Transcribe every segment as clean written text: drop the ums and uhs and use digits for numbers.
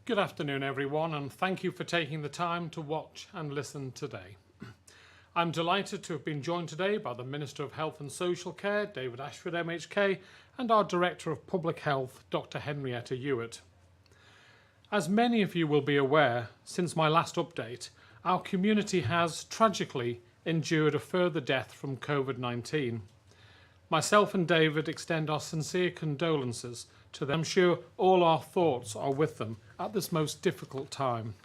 Good afternoon, everyone, and thank you for taking the time to watch and listen today. I'm delighted to have been joined today by the Minister of Health and Social Care, David Ashford MHK, and our Director of Public Health, Dr. Henrietta Ewart. As many of you will be aware, since my last update, our community has tragically endured a further death from COVID-19. Myself and David extend our sincere condolences to them. I'm sure all our thoughts are with them at this most difficult time.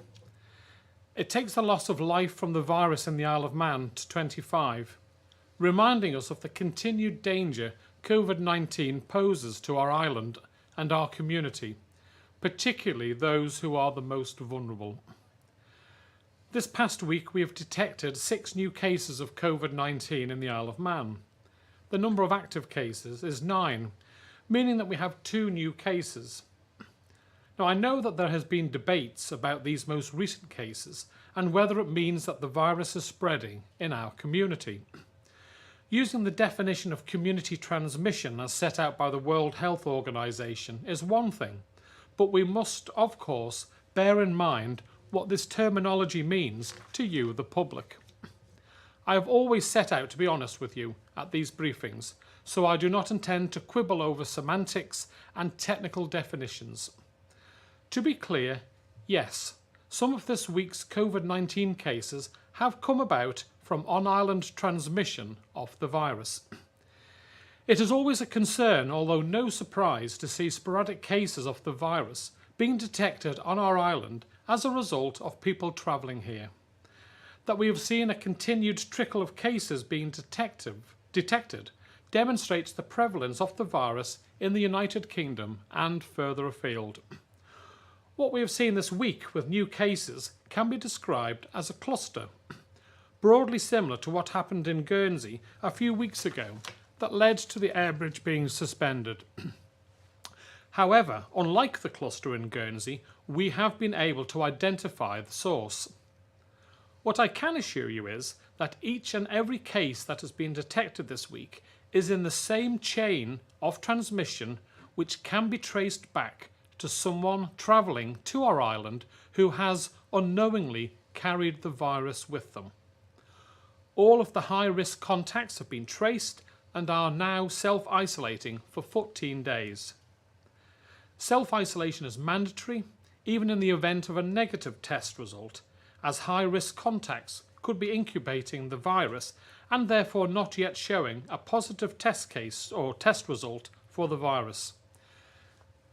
It takes the loss of life from the virus in the Isle of Man to 25, reminding us of the continued danger COVID-19 poses to our island and our community, particularly those who are the most vulnerable. This past week we have detected 6 new cases of COVID-19 in the Isle of Man. The number of active cases is 9, meaning that we have 2 new cases. Now, I know that there has been debates about these most recent cases and whether it means that the virus is spreading in our community. Using the definition of community transmission as set out by the World Health Organization is one thing, but we must, of course, bear in mind what this terminology means to you, the public. I have always set out to be honest with you at these briefings, so I do not intend to quibble over semantics and technical definitions. To be clear, yes, some of this week's COVID-19 cases have come about from on-island transmission of the virus. It is always a concern, although no surprise, to see sporadic cases of the virus being detected on our island as a result of people travelling here. That we have seen a continued trickle of cases being detected demonstrates the prevalence of the virus in the United Kingdom and further afield. What we have seen this week with new cases can be described as a cluster, broadly similar to what happened in Guernsey a few weeks ago that led to the air bridge being suspended. However, unlike the cluster in Guernsey, we have been able to identify the source. What I can assure you is that each and every case that has been detected this week is in the same chain of transmission which can be traced back to someone travelling to our island who has unknowingly carried the virus with them. All of the high-risk contacts have been traced and are now self-isolating for 14 days. Self-isolation is mandatory, even in the event of a negative test result, as high-risk contacts could be incubating the virus and therefore not yet showing a positive test case or test result for the virus.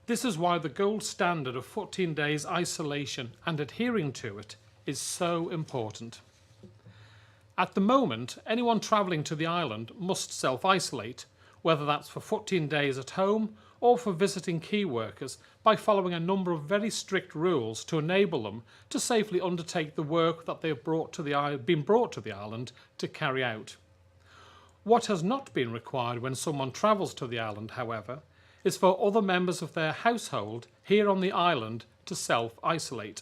This is why the gold standard of 14 days isolation and adhering to it is so important. At the moment, anyone travelling to the island must self-isolate, whether that's for 14 days at home or for visiting key workers, by following a number of very strict rules to enable them to safely undertake the work that they have been brought to the island to carry out. What has not been required when someone travels to the island, however, is for other members of their household here on the island to self-isolate.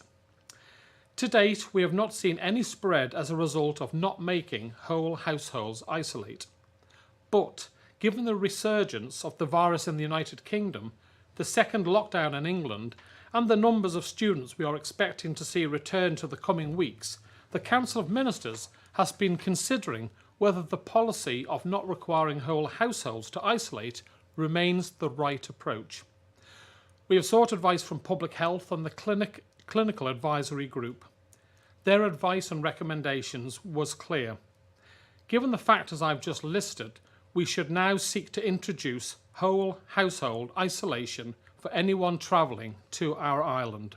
To date, we have not seen any spread as a result of not making whole households isolate. But given the resurgence of the virus in the United Kingdom, the second lockdown in England, and the numbers of students we are expecting to see return to the coming weeks, the Council of Ministers has been considering whether the policy of not requiring whole households to isolate remains the right approach. We have sought advice from Public Health and the Clinical Advisory Group. Their advice and recommendations was clear. Given the factors I've just listed, we should now seek to introduce whole household isolation for anyone travelling to our island.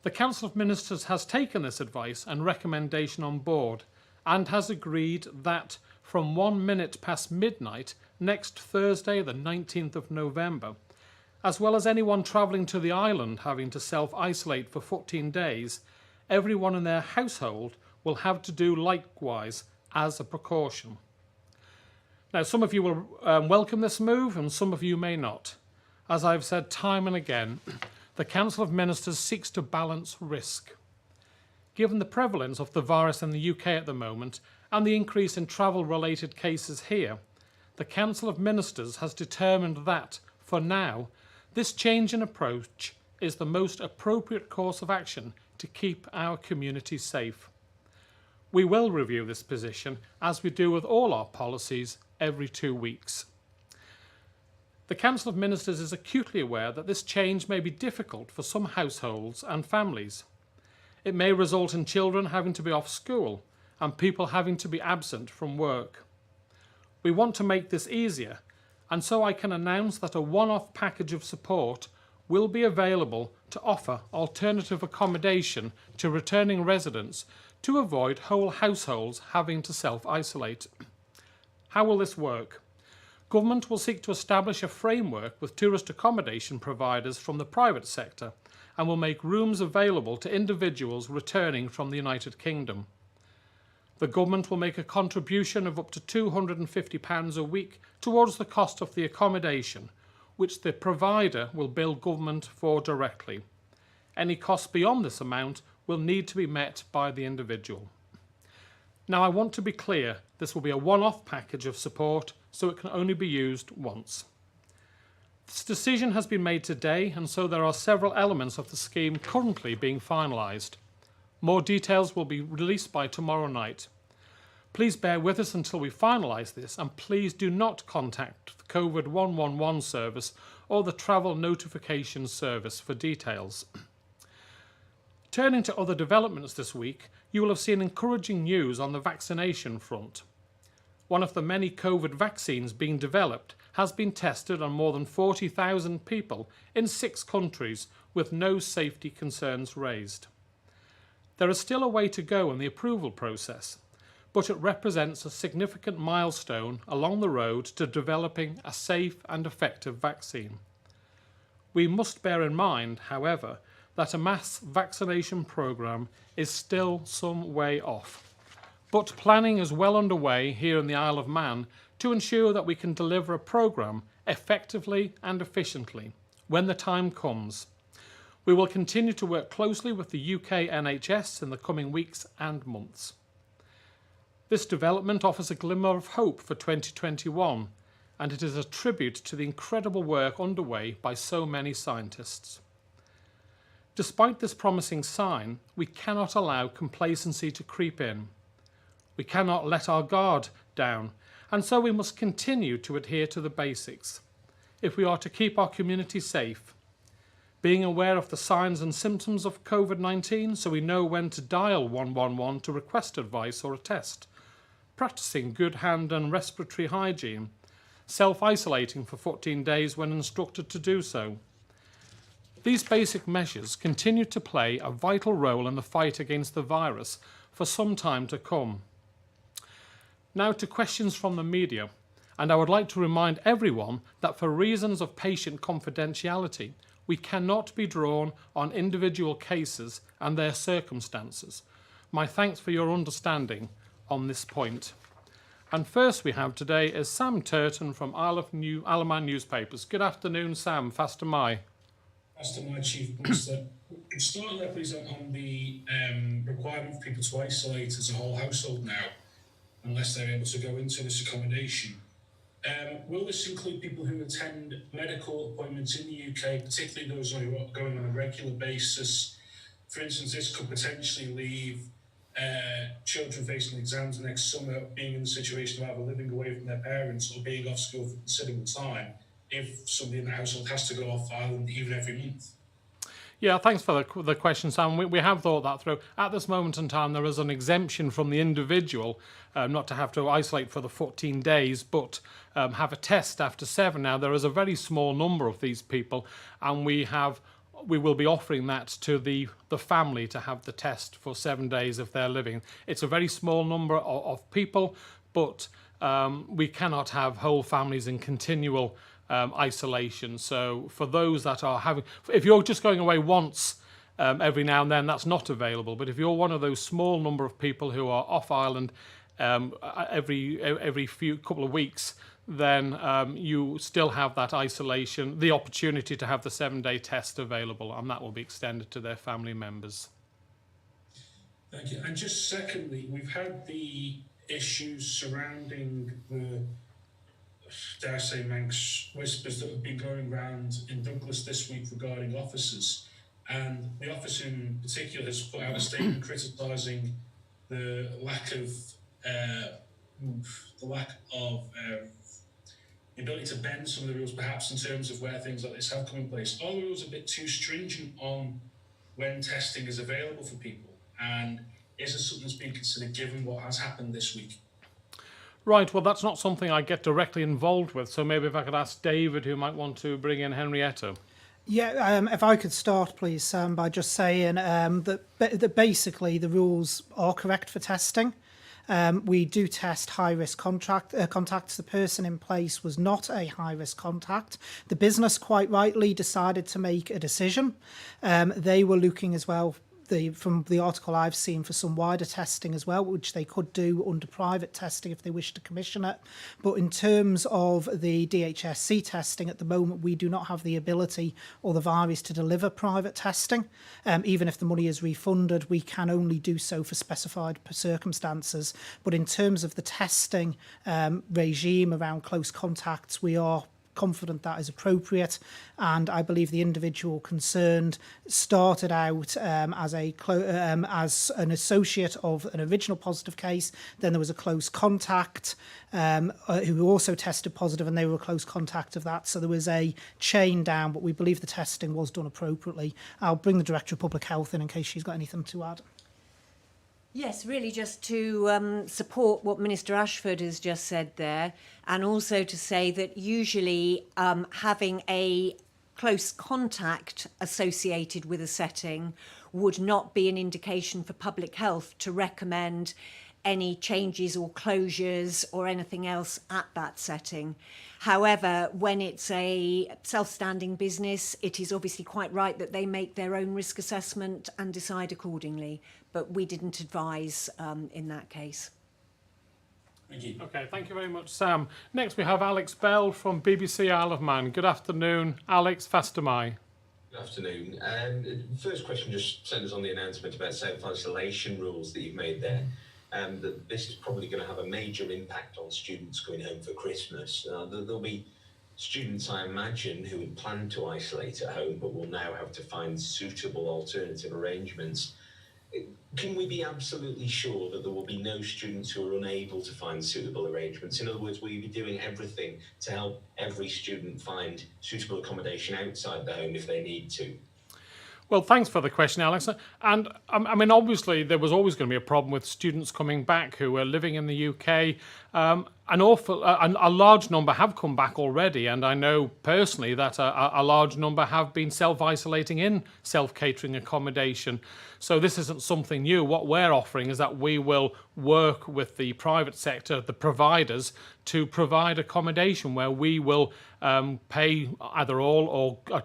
The Council of Ministers has taken this advice and recommendation on board and has agreed that from 1 minute past midnight next Thursday, the 19th of November, as well as anyone travelling to the island having to self-isolate for 14 days, everyone in their household will have to do likewise as a precaution. Now, some of you will welcome this move and some of you may not. As I've said time and again, the Council of Ministers seeks to balance risk. Given the prevalence of the virus in the UK at the moment and the increase in travel-related cases here, the Council of Ministers has determined that, for now, this change in approach is the most appropriate course of action to keep our community safe. We will review this position, as we do with all our policies, every 2 weeks. The Council of Ministers is acutely aware that this change may be difficult for some households and families. It may result in children having to be off school and people having to be absent from work. We want to make this easier, and so I can announce that a one-off package of support will be available to offer alternative accommodation to returning residents to avoid whole households having to self-isolate. How will this work? Government will seek to establish a framework with tourist accommodation providers from the private sector and will make rooms available to individuals returning from the United Kingdom. The government will make a contribution of up to £250 a week towards the cost of the accommodation, which the provider will bill government for directly. Any costs beyond this amount will need to be met by the individual. Now, I want to be clear, this will be a one-off package of support, so it can only be used once. This decision has been made today, and so there are several elements of the scheme currently being finalised. More details will be released by tomorrow night. Please bear with us until we finalise this, and please do not contact the COVID 111 service or the Travel Notification Service for details. Turning to other developments this week, you will have seen encouraging news on the vaccination front. One of the many COVID vaccines being developed has been tested on more than 40,000 people in 6 countries with no safety concerns raised. There is still a way to go in the approval process, but it represents a significant milestone along the road to developing a safe and effective vaccine. We must bear in mind, however, that a mass vaccination programme is still some way off. But planning is well underway here in the Isle of Man to ensure that we can deliver a programme effectively and efficiently when the time comes. We will continue to work closely with the UK NHS in the coming weeks and months. This development offers a glimmer of hope for 2021, and it is a tribute to the incredible work underway by so many scientists. Despite this promising sign, we cannot allow complacency to creep in. We cannot let our guard down, and so we must continue to adhere to the basics if we are to keep our community safe. Being aware of the signs and symptoms of COVID-19 so we know when to dial 111 to request advice or a test. Practicing good hand and respiratory hygiene. Self-isolating for 14 days when instructed to do so. These basic measures continue to play a vital role in the fight against the virus for some time to come. Now to questions from the media, and I would like to remind everyone that for reasons of patient confidentiality, we cannot be drawn on individual cases and their circumstances. My thanks for your understanding on this point. And first we have today is Sam Turton from Isle of Man newspapers. Good afternoon, Sam. Faster my. As to my Chief Minister, starting there, please, on the requirement for people to isolate as a whole household now, unless they're able to go into this accommodation. Will this include people who attend medical appointments in the UK, particularly those who are going on a regular basis? For instance, this could potentially leave children facing exams next summer being in the situation of either living away from their parents or being off school for considerable time, if somebody in the household has to go off island even every month. Yeah, thanks for the question, Sam. We have thought that through. At this moment in time, there is an exemption from the individual, not to have to isolate for the 14 days, but have a test after 7. Now, there is a very small number of these people, and we will be offering that to the family to have the test for 7 days if they're living. It's a very small number of people, but we cannot have whole families in continual isolation. So for those that are having, if you're just going away once every now and then, that's not available. But if you're one of those small number of people who are off island every few couple of weeks, then you still have that isolation, the opportunity to have the 7-day test available, and that will be extended to their family members. Thank you. And just secondly, we've had the issues surrounding the dare I say, Manx whispers that have been going around in Douglas this week regarding officers. And the officer in particular has put out a statement criticising the lack of uh, the lack of the ability to bend some of the rules, perhaps in terms of where things like this have come in place. Are the rules a bit too stringent on when testing is available for people? And is it something that's been considered given what has happened this week? Right, well, that's not something I get directly involved with, so maybe if I could ask David, who might want to bring in Henrietta. Yeah, if I could start, please, Sam, by just saying that basically the rules are correct for testing. We do test high-risk contacts. The person in place was not a high-risk contact. The business, quite rightly, decided to make a decision. They were looking as well, from the article I've seen, for some wider testing as well, which they could do under private testing if they wish to commission it. But in terms of the DHSC testing, at the moment, we do not have the ability or the varies to deliver private testing. Even if the money is refunded, we can only do so for specified circumstances. But in terms of the testing regime around close contacts, we are confident that is appropriate, and I believe the individual concerned started out as an associate of an original positive case. Then there was a close contact who also tested positive, and they were a close contact of that. So there was a chain down, but we believe the testing was done appropriately. I'll bring the Director of Public Health in case she's got anything to add. Yes, really just to support what Minister Ashford has just said there, and also to say that usually having a close contact associated with a setting would not be an indication for public health to recommend any changes or closures or anything else at that setting. However, when it's a self-standing business, it is obviously quite right that they make their own risk assessment and decide accordingly. But we didn't advise in that case. Thank you. Okay, thank you very much, Sam. Next, we have Alex Bell from BBC Isle of Man. Good afternoon, Alex. Fast am I. Good afternoon. First question just centres on the announcement about self-isolation rules that you've made there. That this is probably going to have a major impact on students going home for Christmas. There'll be students, I imagine, who had planned to isolate at home but will now have to find suitable alternative arrangements. Can we be absolutely sure that there will be no students who are unable to find suitable arrangements? In other words, will you be doing everything to help every student find suitable accommodation outside the home if they need to? Well, thanks for the question, Alex. And I mean, obviously, there was always going to be a problem with students coming back who were living in the UK. A large number have come back already, and I know personally that a large number have been self-isolating in self-catering accommodation. So this isn't something new. What we're offering is that we will work with the private sector, the providers, to provide accommodation where we will pay either all or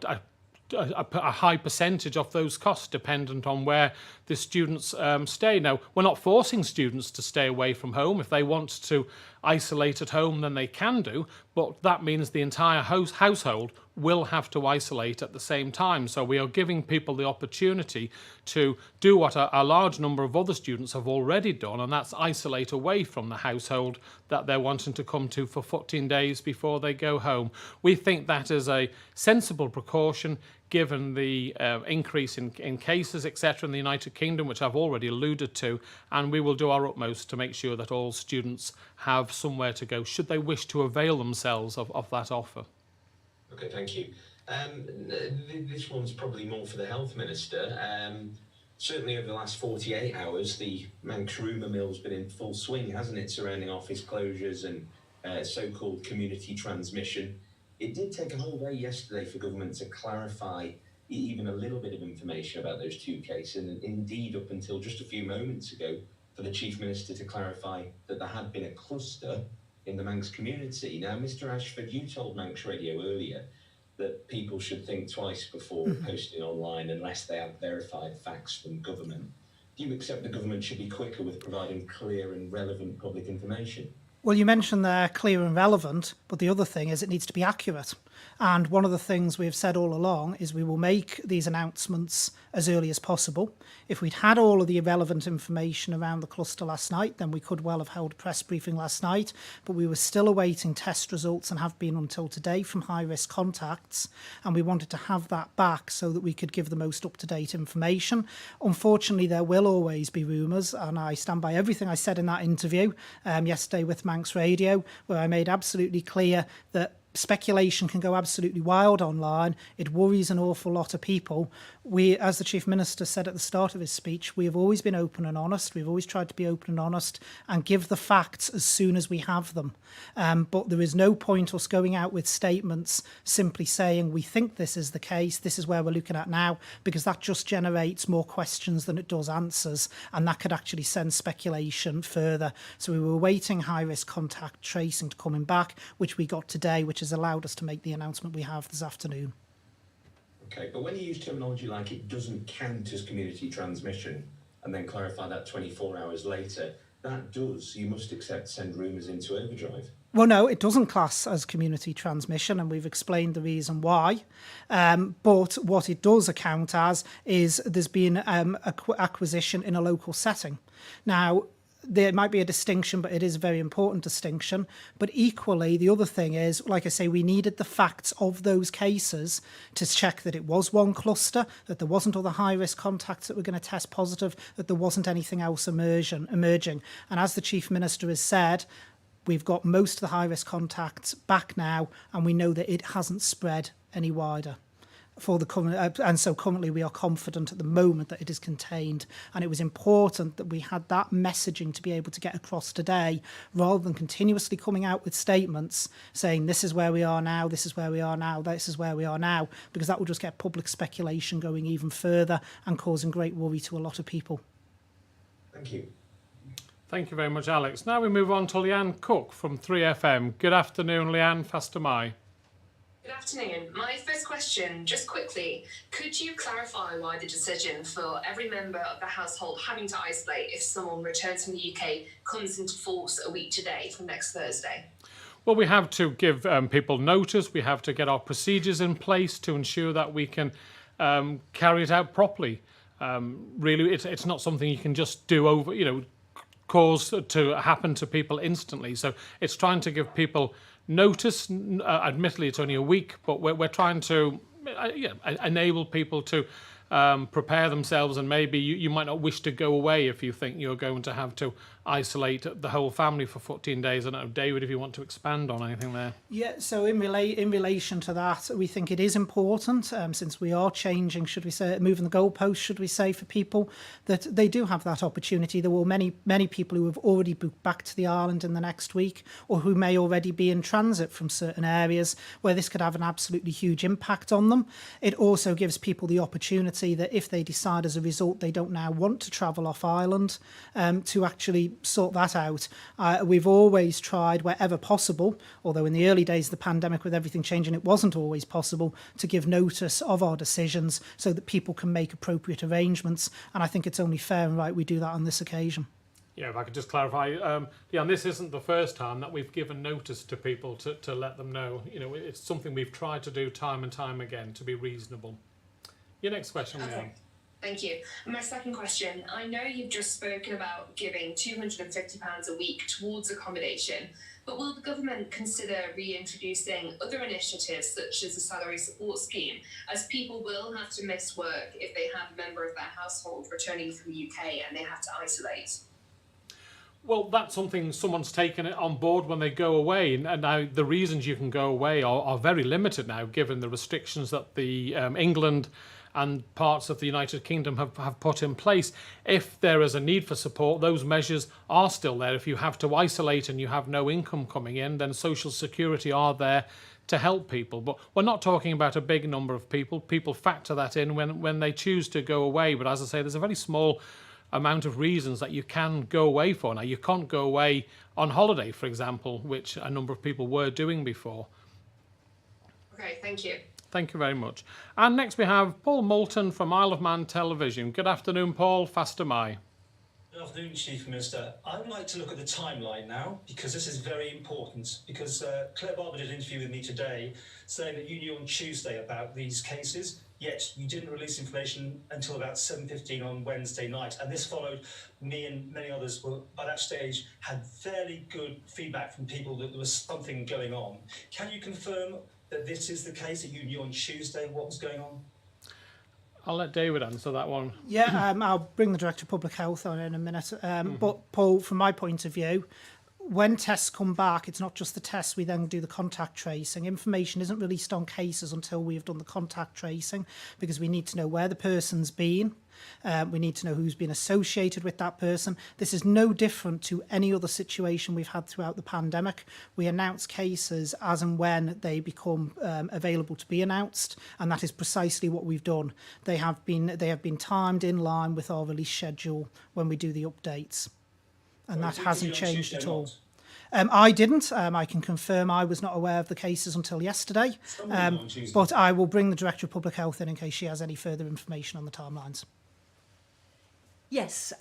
a high percentage of those costs dependent on where the students stay. Now, we're not forcing students to stay away from home. If they want to isolate at home, then they can do, but that means the entire household will have to isolate at the same time. So we are giving people the opportunity to do what a large number of other students have already done, and that's isolate away from the household that they're wanting to come to for 14 days before they go home. We think that is a sensible precaution given the increase in cases, etc., in the United Kingdom, which I've already alluded to, and we will do our utmost to make sure that all students have somewhere to go should they wish to avail themselves of that offer. Okay, thank you. This one's probably more for the Health Minister. Certainly over the last 48 hours, the Manx rumour mill's been in full swing, hasn't it, surrounding office closures and so-called community transmission. It did take a whole day yesterday for government to clarify even a little bit of information about those two cases, and indeed up until just a few moments ago for the Chief Minister to clarify that there had been a cluster in the Manx community. Now, Mr Ashford, you told Manx Radio earlier that people should think twice before posting online unless they have verified facts from government. Do you accept the government should be quicker with providing clear and relevant public information? Well, you mentioned they're clear and relevant, but the other thing is it needs to be accurate. And one of the things we've said all along is we will make these announcements as early as possible. If we'd had all of the relevant information around the cluster last night, then we could well have held a press briefing last night, but we were still awaiting test results and have been until today from high-risk contacts, and we wanted to have that back so that we could give the most up-to-date information. Unfortunately, there will always be rumours, and I stand by everything I said in that interview yesterday with Manx Radio, where I made absolutely clear that speculation can go absolutely wild online. It worries an awful lot of people. We, as the Chief Minister said at the start of his speech, we have always been open and honest. We've always tried to be open and honest and give the facts as soon as we have them. But there is no point us going out with statements simply saying we think this is the case, this is where we're looking at now, because that just generates more questions than it does answers, and that could actually send speculation further. So we were waiting high-risk contact tracing to coming back, which we got today, which has allowed us to make the announcement we have this afternoon. Okay, but when you use terminology like it doesn't count as community transmission and then clarify that 24 hours later, that does, you must accept, send rumours into overdrive. Well, no, it doesn't class as community transmission, and we've explained the reason why. But what it does account as is there's been acquisition in a local setting. Now, there might be a distinction, but it is a very important distinction. But equally, the other thing is, like I say, we needed the facts of those cases to check that it was one cluster, that there wasn't other high-risk contacts that were going to test positive, that there wasn't anything else emerging. And as the Chief Minister has said, we've got most of the high-risk contacts back now, and we know that it hasn't spread any wider. And so currently we are confident at the moment that it is contained, and it was important that we had that messaging to be able to get across today, rather than continuously coming out with statements saying this is where we are now, this is where we are now, this is where we are now, because that will just get public speculation going even further and causing great worry to a lot of people. Thank you. Thank you very much, Alex. Now we move on to Leanne Cook from 3FM. Good afternoon, Leanne. Fast am I. Good afternoon. My first question, just quickly, could you clarify why the decision for every member of the household having to isolate if someone returns from the UK comes into force a week today from next Thursday? Well, we have to give people notice. We have to get our procedures in place to ensure that we can carry it out properly. Really, it's not something you can just do over, cause to happen to people instantly. So it's trying to give people notice. Admittedly, it's only a week, but we're trying to enable people to prepare themselves, and maybe you might not wish to go away if you think you're going to have to isolate the whole family for 14 days. I don't know, David, if you want to expand on anything there. Yeah, so in relation to that, we think it is important, since we are changing, should we say, moving the goalposts, should we say, for people, that they do have that opportunity. There will many people who have already booked back to the island in the next week, or who may already be in transit from certain areas where this could have an absolutely huge impact on them. It also gives people the opportunity that if they decide as a result they don't now want to travel off island, to actually sort that out. We've always tried wherever possible, although in the early days of the pandemic with everything changing it wasn't always possible, to give notice of our decisions so that people can make appropriate arrangements, and I think it's only fair and right we do that on this occasion. Yeah, if I could just clarify, and this isn't the first time that we've given notice to people to let them know. It's something we've tried to do time and time again to be reasonable. Your next question, Leanne. Okay. Thank you. And my second question, I know you've just spoken about giving £250 a week towards accommodation, but will the government consider reintroducing other initiatives such as a salary support scheme, as people will have to miss work if they have a member of their household returning from the UK and they have to isolate? Well, that's something someone's taken it on board when they go away, and now the reasons you can go away are very limited now, given the restrictions that the England and parts of the United Kingdom have put in place. If there is a need for support, those measures are still there. If you have to isolate and you have no income coming in, then Social Security are there to help people. But we're not talking about a big number of people. People factor that in when they choose to go away. But as I say, there's a very small amount of reasons that you can go away for. Now, you can't go away on holiday, for example, which a number of people were doing before. Okay, thank you. Thank you very much. And next we have Paul Moulton from Isle of Man Television. Good afternoon, Paul. Fast am I. Good afternoon, Chief Minister. I would like to look at the timeline now, because this is very important. Because Claire Barber did an interview with me today saying that you knew on Tuesday about these cases, yet you didn't release information until about 7:15 on Wednesday night. And this followed me and many others who, by that stage, had fairly good feedback from people that there was something going on. Can you confirm that this is the case, that you knew on Tuesday what was going on? I'll let David answer that one. Yeah, I'll bring the Director of Public Health on in a minute. But Paul, from my point of view, when tests come back, it's not just the tests, we then do the contact tracing. Information isn't released on cases until we've done the contact tracing, because we need to know where the person's been. We need to know who's been associated with that person. This is no different to any other situation we've had throughout the pandemic. We announce cases as and when they become available to be announced, and that is precisely what we've done. They have been timed in line with our release schedule when we do the updates, and that hasn't changed at all. I didn't. I can confirm I was not aware of the cases until yesterday, but I will bring the Director of Public Health in case she has any further information on the timelines. Yes,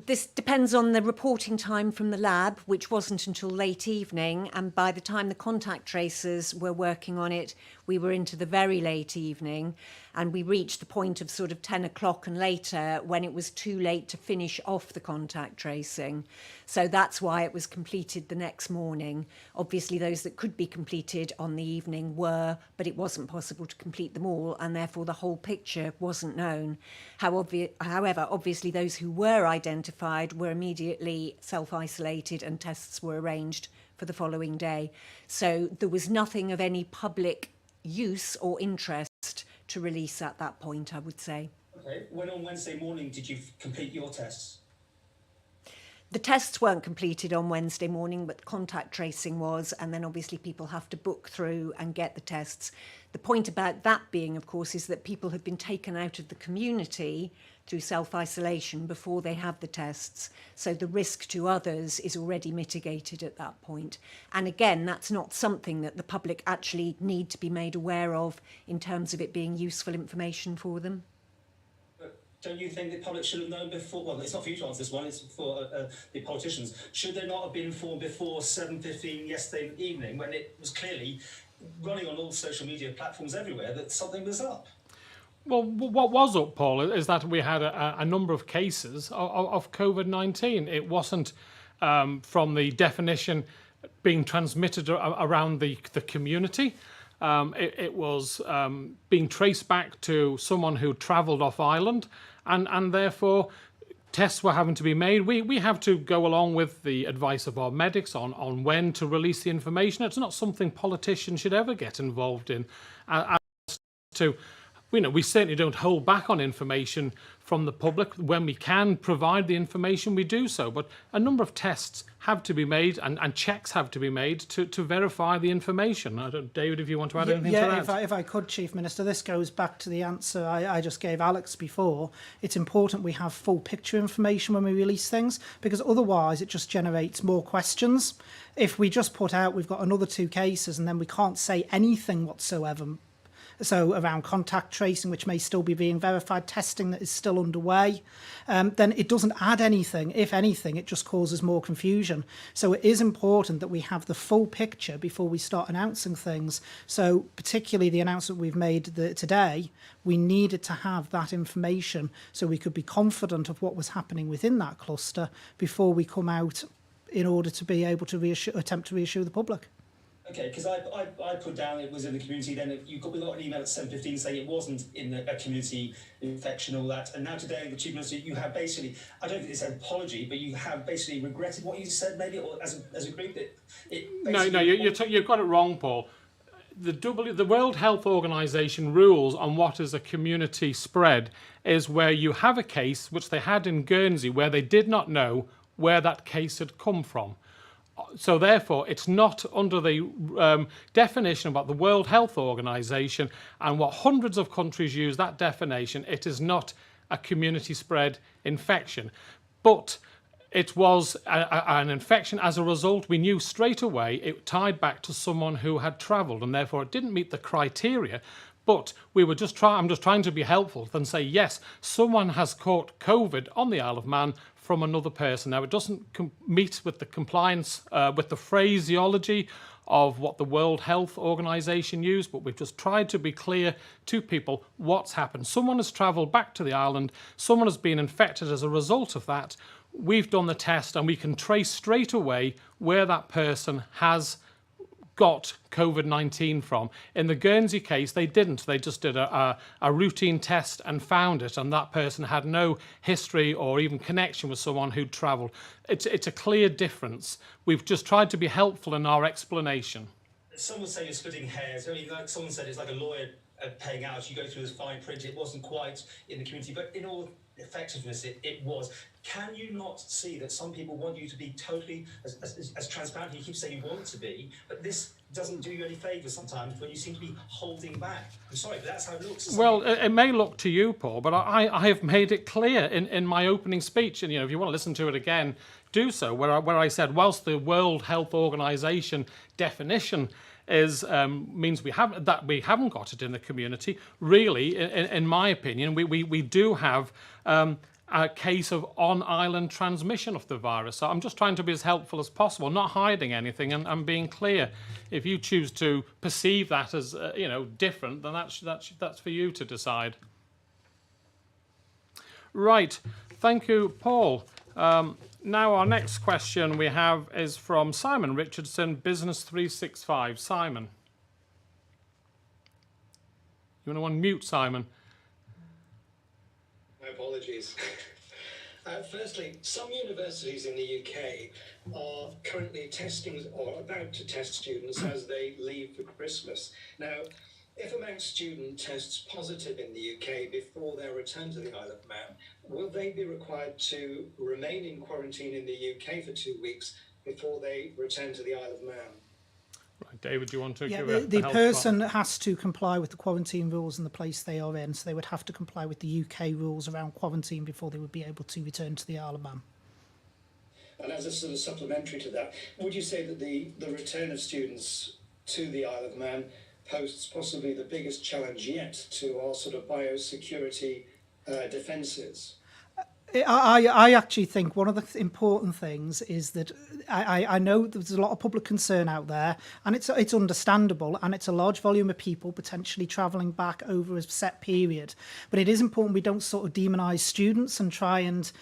this depends on the reporting time from the lab, which wasn't until late evening. And by the time the contact tracers were working on it, we were into the very late evening. And we reached the point of sort of 10 o'clock and later when it was too late to finish off the contact tracing. So that's why it was completed the next morning. Obviously, those that could be completed on the evening were, but it wasn't possible to complete them all, and therefore the whole picture wasn't known. However, obviously those who were identified were immediately self-isolated and tests were arranged for the following day. So there was nothing of any public use or interest to release at that point, I would say. Okay. When on Wednesday morning did you complete your tests? The tests weren't completed on Wednesday morning, but contact tracing was, and then obviously people have to book through and get the tests. The point about that being, of course, is that people have been taken out of the community through self-isolation before they have the tests. So the risk to others is already mitigated at that point. And again, that's not something that the public actually need to be made aware of in terms of it being useful information for them. Don't you think the public should have known before? Well, it's not for you to answer this one, it's for the politicians. Should they not have been informed before 7:15 yesterday evening, when it was clearly running on all social media platforms everywhere that something was up? Well, what was up, Paul, is that we had a number of cases of COVID-19. It wasn't from the definition being transmitted around the community. It was being traced back to someone who travelled off island, and therefore tests were having to be made. We have to go along with the advice of our medics on when to release the information. It's not something politicians should ever get involved in. As to, we certainly don't hold back on information from the public. When we can provide the information, we do so. But a number of tests have to be made and checks have to be made to verify the information. David, if you want to add anything to that. Yeah, if I could, Chief Minister, this goes back to the answer I just gave Alex before. It's important we have full picture information when we release things, because otherwise it just generates more questions. If we just put out, we've got another 2 cases, and then we can't say anything whatsoever, so around contact tracing, which may still be being verified, testing that is still underway, then it doesn't add anything. If anything, it just causes more confusion. So it is important that we have the full picture before we start announcing things. So particularly the announcement we've made today, we needed to have that information so we could be confident of what was happening within that cluster before we come out, in order to be able to attempt to reassure the public. Okay, because I put down it was in the community, then we got an email at 7:15 saying it wasn't in a community infection, all that, and now today, the Chief Minister, you have basically, I don't think it's an apology, but you have basically regretted what you said, maybe, or as a group, No, you've got it wrong, Paul. The World Health Organization rules on what is a community spread is where you have a case, which they had in Guernsey, where they did not know where that case had come from. So therefore, it's not under the definition about the World Health Organization and what hundreds of countries use that definition. It is not a community spread infection, but it was an infection. As a result, we knew straight away it tied back to someone who had travelled, and therefore it didn't meet the criteria. But I'm just trying to be helpful and say, yes, someone has caught COVID on the Isle of Man from another person. Now, it doesn't meet with the compliance, with the phraseology of what the World Health Organization used, but we've just tried to be clear to people what's happened. Someone has travelled back to the island, someone has been infected as a result of that. We've done the test and we can trace straight away where that person has got COVID-19 from. In the Guernsey case, they didn't. They just did a routine test and found it, and that person had no history or even connection with someone who'd travelled. It's a clear difference. We've just tried to be helpful in our explanation. Some would say you're splitting hairs. I mean, like someone said, it's like a lawyer paying out. You go through this fine print. It wasn't quite in the community, but in all effectiveness, it was. Can you not see that some people want you to be totally as transparent? You keep saying you want to be, but this doesn't do you any favours sometimes when you seem to be holding back. I'm sorry, but that's how it looks. Well, it may look to you, Paul, but I have made it clear in my opening speech, and if you want to listen to it again, do so, where I said, whilst the World Health Organization definition is means we haven't got it in the community. Really, in my opinion, we do have a case of on-island transmission of the virus. So I'm just trying to be as helpful as possible, not hiding anything, and being clear. If you choose to perceive that as different, then that's for you to decide. Right, thank you, Paul. Now our next question we have is from Simon Richardson, Business 365. Simon. You want to unmute, Simon? My apologies. Firstly, some universities in the UK are currently testing or about to test students as they leave for Christmas. Now, if a Manx student tests positive in the UK before their return to the Isle of Man, will they be required to remain in quarantine in the UK for 2 weeks before they return to the Isle of Man? Right, David, do you want to give the help person has to comply with the quarantine rules in the place they are in, so they would have to comply with the UK rules around quarantine before they would be able to return to the Isle of Man. And as a sort of supplementary to that, would you say that the return of students to the Isle of Man poses possibly the biggest challenge yet to our sort of biosecurity defences? I actually think one of the important things is that I know there's a lot of public concern out there, and it's understandable, and it's a large volume of people potentially travelling back over a set period. But it is important we don't sort of demonise students and try and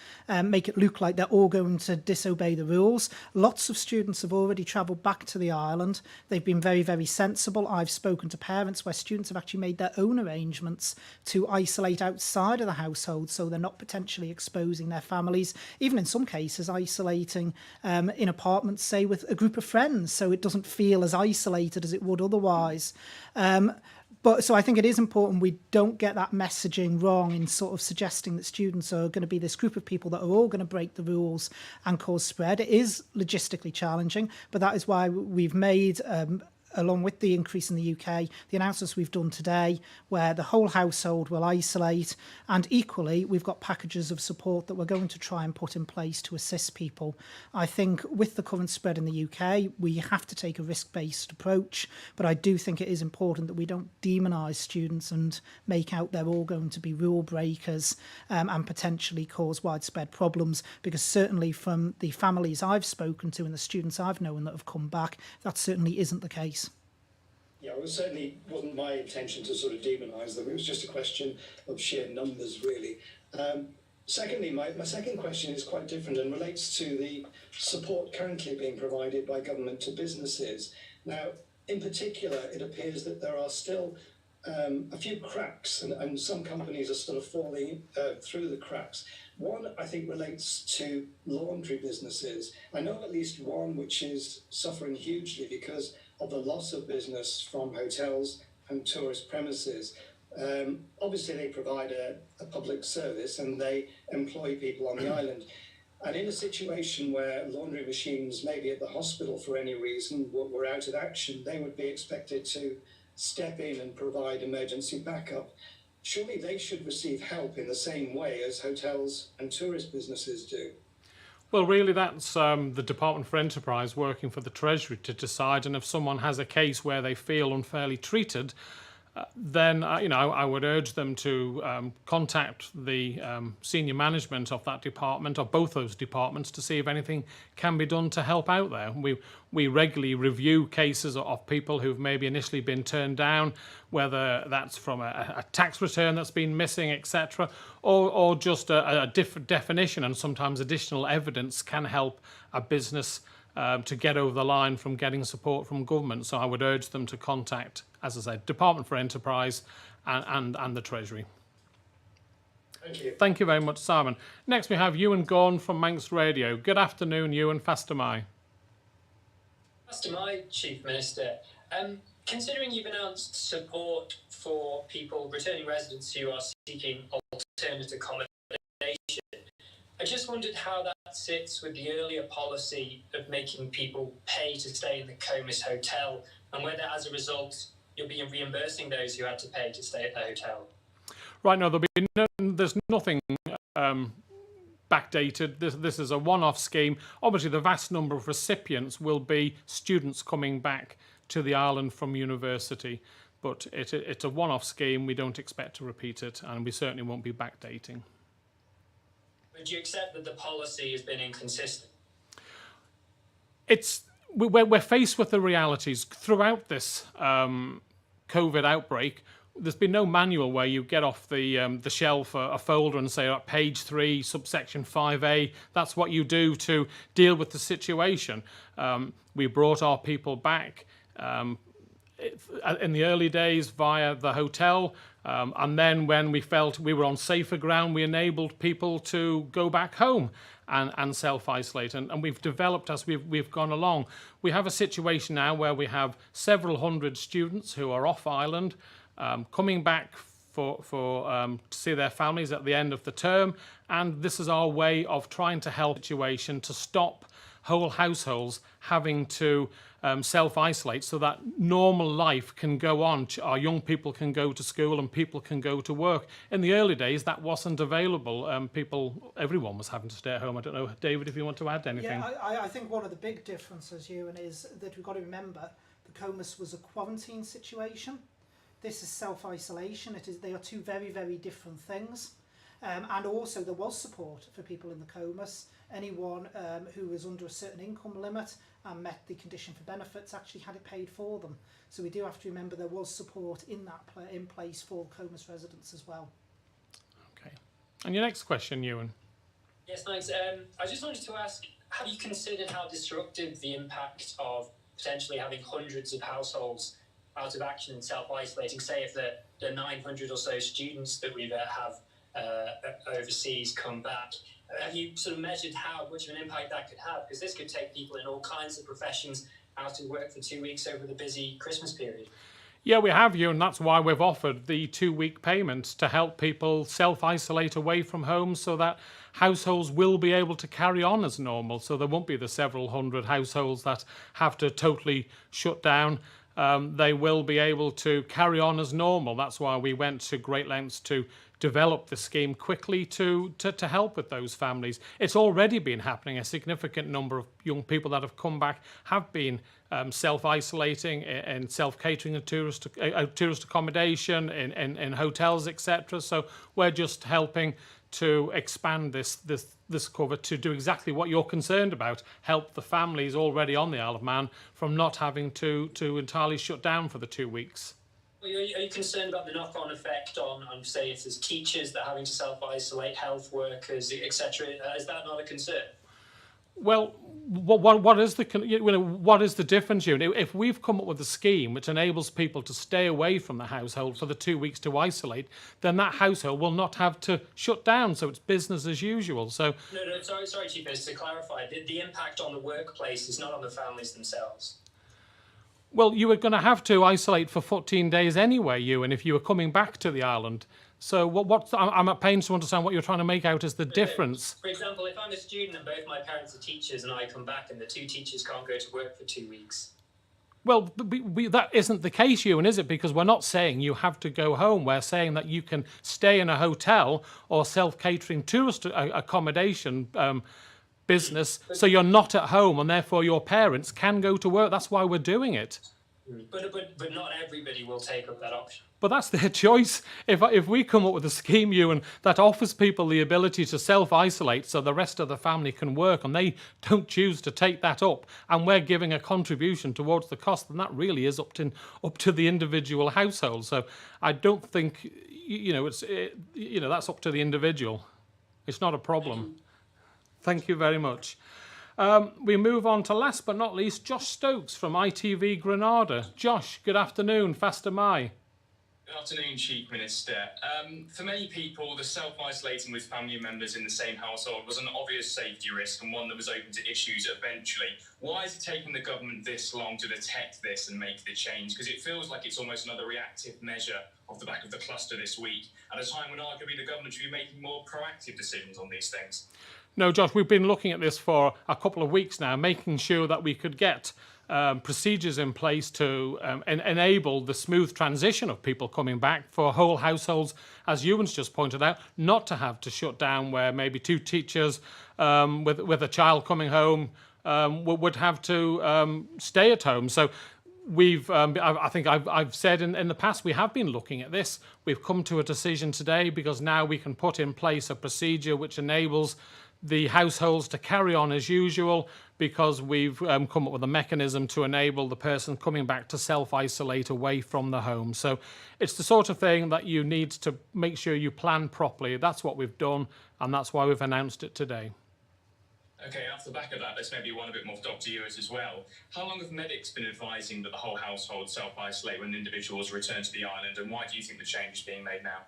make it look like they're all going to disobey the rules. Lots of students have already travelled back to the island. They've been very, very sensible. I've spoken to parents where students have actually made their own arrangements to isolate outside of the household so they're not potentially exposing their families, even in some cases isolating in apartments, say with a group of friends, so it doesn't feel as isolated as it would otherwise. But so I think it is important we don't get that messaging wrong in sort of suggesting that students are going to be this group of people that are all going to break the rules and cause spread. It is logistically challenging, but that is why we've made along with the increase in the UK, the announcements we've done today, where the whole household will isolate, and equally, we've got packages of support that we're going to try and put in place to assist people. I think with the current spread in the UK, we have to take a risk-based approach, but I do think it is important that we don't demonise students and make out they're all going to be rule breakers and potentially cause widespread problems, because certainly from the families I've spoken to and the students I've known that have come back, that certainly isn't the case. Yeah, it certainly wasn't my intention to sort of demonise them. It was just a question of sheer numbers, really. Secondly, my second question is quite different and relates to the support currently being provided by government to businesses. Now, in particular, it appears that there are still a few cracks, and some companies are sort of falling through the cracks. One, I think, relates to laundry businesses. I know at least one which is suffering hugely because of the loss of business from hotels and tourist premises. Obviously, they provide a public service and they employ people on the island. And in a situation where laundry machines, maybe at the hospital for any reason, were out of action, they would be expected to step in and provide emergency backup. Surely they should receive help in the same way as hotels and tourist businesses do. Well, really, that's the Department for Enterprise working for the Treasury to decide, and if someone has a case where they feel unfairly treated, then I would urge them to contact the senior management of that department, or both those departments, to see if anything can be done to help out there. We regularly review cases of people who've maybe initially been turned down, whether that's from a tax return that's been missing, etc., or just a different definition, and sometimes additional evidence can help a business to get over the line from getting support from government. So I would urge them to contact, as I said, Department for Enterprise and the Treasury. Thank you. Thank you very much, Simon. Next we have Ewan Gorn from Manx Radio. Good afternoon, Ewan. Faster my. Faster my, Chief Minister. Considering you've announced support for people, returning residents who are seeking alternative accommodation, I just wondered how that sits with the earlier policy of making people pay to stay in the Comus Hotel, and whether as a result you'll be reimbursing those who had to pay to stay at the hotel. Right, no, there's nothing backdated. This is a one-off scheme. Obviously, the vast number of recipients will be students coming back to the island from university, but it's a one-off scheme. We don't expect to repeat it, and we certainly won't be backdating. Would you accept that the policy has been inconsistent? We're faced with the realities throughout this COVID outbreak. There's been no manual where you get off the shelf a folder and say, at page 3, subsection 5A, that's what you do to deal with the situation. We brought our people back in the early days via the hotel, and then when we felt we were on safer ground, we enabled people to go back home and self-isolate, and we've developed as we've gone along. We have a situation now where we have several hundred students who are off island, coming back to see their families at the end of the term, and this is our way of trying to help the situation to stop whole households having to self-isolate so that normal life can go on. Our young people can go to school and people can go to work. In the early days, that wasn't available. Everyone was having to stay at home. I don't know, David, if you want to add anything. Yeah, I think one of the big differences, Ewan, is that we've got to remember the Comus was a quarantine situation. This is self-isolation. They are two very, very different things. And also there was support for people in the Comus. Anyone who was under a certain income limit and met the condition for benefits actually had it paid for them. So we do have to remember there was support in place for Comus residents as well. Okay. And your next question, Ewan. Yes, thanks. I just wanted to ask, have you considered how disruptive the impact of potentially having hundreds of households out of action and self-isolating, say if the 900 or so students that we have overseas come back? Have you sort of measured how much of an impact that could have? Because this could take people in all kinds of professions out of work for 2 weeks over the busy Christmas period. Yeah, we have, you, and that's why we've offered the 2-week payment to help people self-isolate away from home so that households will be able to carry on as normal. So there won't be the several hundred households that have to totally shut down. They will be able to carry on as normal. That's why we went to great lengths to develop the scheme quickly to help with those families. It's already been happening. A significant number of young people that have come back have been self-isolating in self-catering and tourist accommodation, in hotels, etc. So we're just helping to expand this cover to do exactly what you're concerned about, help the families already on the Isle of Man from not having to entirely shut down for the 2 weeks. Are you concerned about the knock-on effect on, say, if there's teachers that are having to self-isolate, health workers, etc.? Is that not a concern? Well, what is the difference here? If we've come up with a scheme which enables people to stay away from the household for the 2 weeks to isolate, then that household will not have to shut down. So it's business as usual. So no, sorry, Chief Minister, to clarify, the impact on the workplace is not on the families themselves. Well, you were going to have to isolate for 14 days anyway, Ewan, if you were coming back to the island. So I'm at pains to understand what you're trying to make out as the difference. For example, if I'm a student and both my parents are teachers and I come back and the two teachers can't go to work for 2 weeks. Well, that isn't the case, Ewan, is it? Because we're not saying you have to go home. We're saying that you can stay in a hotel or self-catering tourist accommodation business, so you're not at home and therefore your parents can go to work. That's why we're doing it. But not everybody will take up that option. But that's their choice. If we come up with a scheme, Ewan, that offers people the ability to self-isolate so the rest of the family can work, and they don't choose to take that up, and we're giving a contribution towards the cost, then that really is up to the individual household. So I don't think, that's up to the individual. It's not a problem. Thank you very much. We move on to, last but not least, Josh Stokes from ITV Granada. Josh, good afternoon. Faster Mai. Good afternoon, Chief Minister. For many people, the self-isolating with family members in the same household was an obvious safety risk and one that was open to issues eventually. Why is it taking the government this long to detect this and make the change? Because it feels like it's almost another reactive measure off the back of the cluster this week, at a time when arguably the government should be making more proactive decisions on these things. No, Josh, we've been looking at this for a couple of weeks now, making sure that we could get procedures in place to enable the smooth transition of people coming back, for whole households, as Ewan's just pointed out, not to have to shut down, where maybe two teachers with a child coming home would have to stay at home. So I think I've said in the past, we have been looking at this. We've come to a decision today because now we can put in place a procedure which enables the households to carry on as usual, because we've come up with a mechanism to enable the person coming back to self-isolate away from the home. So it's the sort of thing that you need to make sure you plan properly. That's what we've done, and that's why we've announced it today. Okay, off the back of that, let's maybe one a bit more for Dr. Ewers as well. How long have medics been advising that the whole household self-isolate when individuals return to the island, and why do you think the change is being made now?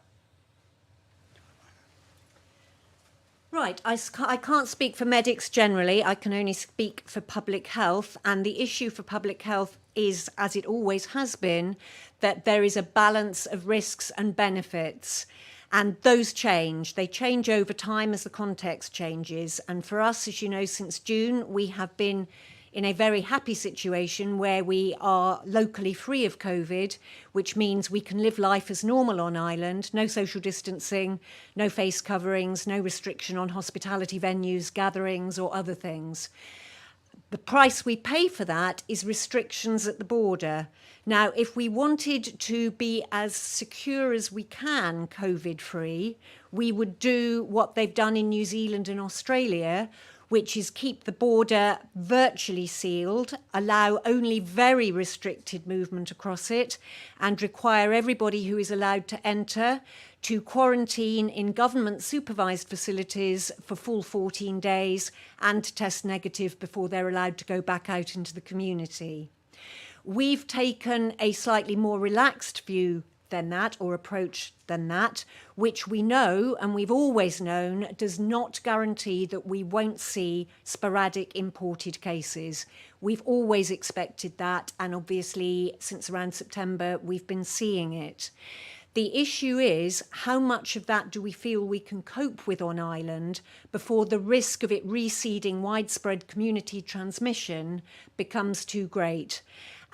Right, I can't speak for medics generally, I can only speak for public health, and the issue for public health is, as it always has been, that there is a balance of risks and benefits, and those change. They change over time as the context changes, and for us, as you know, since June, we have been in a very happy situation where we are locally free of COVID, which means we can live life as normal on island, no social distancing, no face coverings, no restriction on hospitality venues, gatherings or other things. The price we pay for that is restrictions at the border. Now, if we wanted to be as secure as we can COVID-free, we would do what they've done in New Zealand and Australia, which is keep the border virtually sealed, allow only very restricted movement across it, and require everybody who is allowed to enter to quarantine in government-supervised facilities for full 14 days and test negative before they're allowed to go back out into the community. We've taken a slightly more relaxed view than that, or approach than that, which we know, and we've always known, does not guarantee that we won't see sporadic imported cases. We've always expected that, and obviously since around September we've been seeing it. The issue is, how much of that do we feel we can cope with on island before the risk of it reseeding widespread community transmission becomes too great?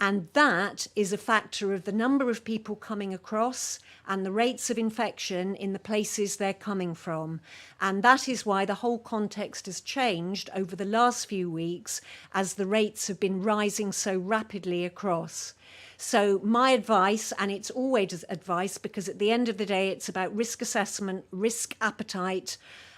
And that is a factor of the number of people coming across and the rates of infection in the places they're coming from. And that is why the whole context has changed over the last few weeks as the rates have been rising so rapidly across. So my advice, and it's always advice because at the end of the day it's about risk assessment, risk appetite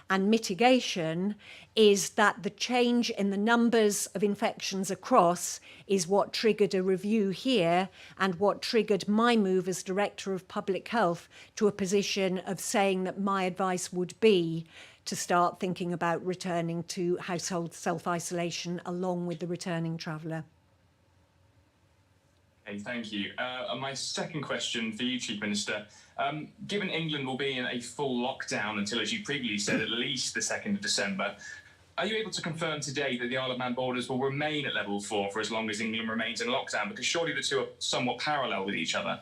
and mitigation, is that the change in the numbers of infections across is what triggered a review here and what triggered my move as Director of Public Health to a position of saying that my advice would be to start thinking about returning to household self-isolation along with the returning traveller. Okay, thank you. And my second question for you, Chief Minister, given England will be in a full lockdown until, as you previously said, at least the 2nd of December, are you able to confirm today that the Isle of Man borders will remain at level 4 for as long as England remains in lockdown? Because surely the two are somewhat parallel with each other.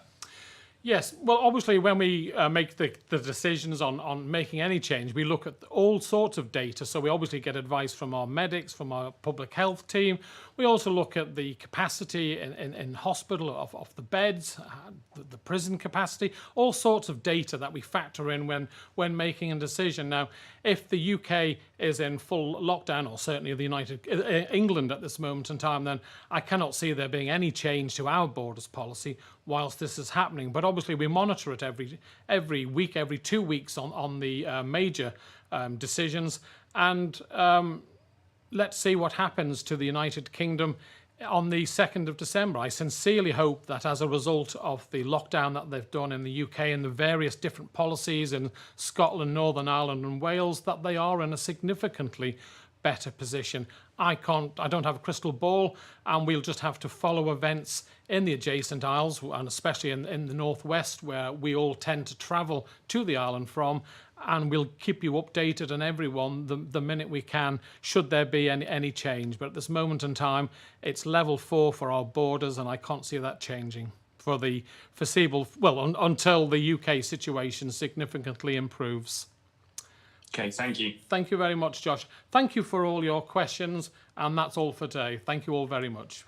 Yes, well, obviously, when we make the decisions on making any change, we look at all sorts of data. So we obviously get advice from our medics, from our public health team. We also look at the capacity in hospital of the beds, the prison capacity, all sorts of data that we factor in when making a decision. Now, if the UK is in full lockdown, or certainly England at this moment in time, then I cannot see there being any change to our borders policy whilst this is happening. But obviously we monitor it every week, every 2 weeks on the major decisions, and let's see what happens to the United Kingdom on the 2nd of December. I sincerely hope that as a result of the lockdown that they've done in the UK and the various different policies in Scotland, Northern Ireland and Wales, that they are in a significantly better position. I don't have a crystal ball, and we'll just have to follow events in the adjacent isles, and especially in the northwest, where we all tend to travel to the island from, and we'll keep you updated and everyone the minute we can, should there be any change. But at this moment in time, it's level 4 for our borders, and I can't see that changing for the foreseeable, until the UK situation significantly improves. Okay, thank you. Thank you very much, Josh. Thank you for all your questions, and that's all for today. Thank you all very much.